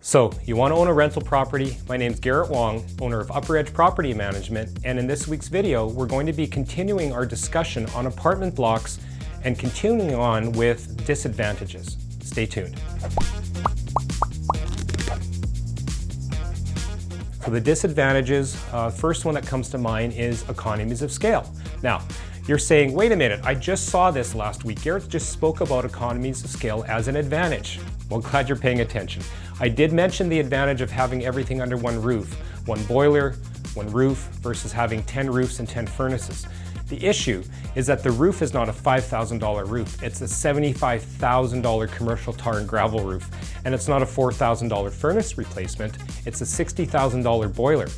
So, you want to own a rental property? My name's Garret Wong, owner of Upper Edge Property Management, and in this week's video, we're going to be continuing our discussion on apartment blocks and continuing on with disadvantages. Stay tuned. So the disadvantages, first one that comes to mind is economies of scale. Now, you're saying, wait a minute, I just saw this last week. Garret just spoke about economies of scale as an advantage. Well, glad you're paying attention. I did mention the advantage of having everything under one roof, one boiler, one roof, versus having 10 roofs and 10 furnaces. The issue is that the roof is not a $5,000 roof. It's a $75,000 commercial tar and gravel roof. And it's not a $4,000 furnace replacement. It's a $60,000 boiler.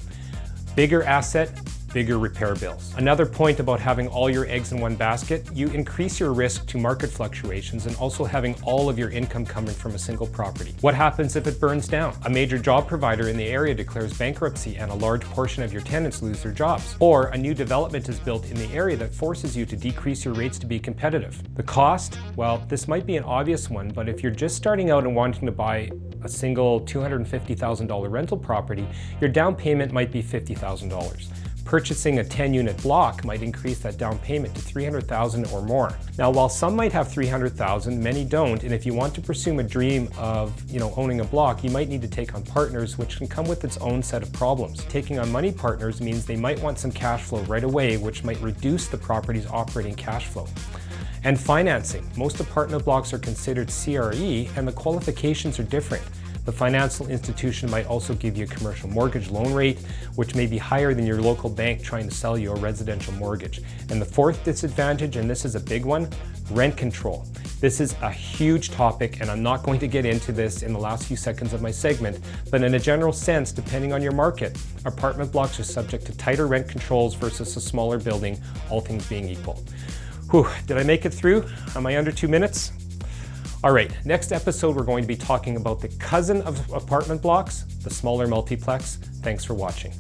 Bigger asset, bigger repair bills. Another point about having all your eggs in one basket, you increase your risk to market fluctuations and also having all of your income coming from a single property. What happens if it burns down? A major job provider in the area declares bankruptcy and a large portion of your tenants lose their jobs. Or a new development is built in the area that forces you to decrease your rates to be competitive. The cost? Well, this might be an obvious one, but if you're just starting out and wanting to buy a single $250,000 rental property, your down payment might be $50,000. Purchasing a 10-unit block might increase that down payment to $300,000 or more. Now, while some might have $300,000, many don't, and if you want to pursue a dream of owning a block, you might need to take on partners, which can come with its own set of problems. Taking on money partners means they might want some cash flow right away, which might reduce the property's operating cash flow. And financing. Most apartment blocks are considered CRE, and the qualifications are different. The financial institution might also give you a commercial mortgage loan rate, which may be higher than your local bank trying to sell you a residential mortgage. And the fourth disadvantage, and this is a big one, rent control. This is a huge topic, and I'm not going to get into this in the last few seconds of my segment, but in a general sense, depending on your market, apartment blocks are subject to tighter rent controls versus a smaller building, all things being equal. Whew, did I make it through? Am I under 2 minutes? All right, next episode, we're going to be talking about the cousin of apartment blocks, the smaller multiplex. Thanks for watching.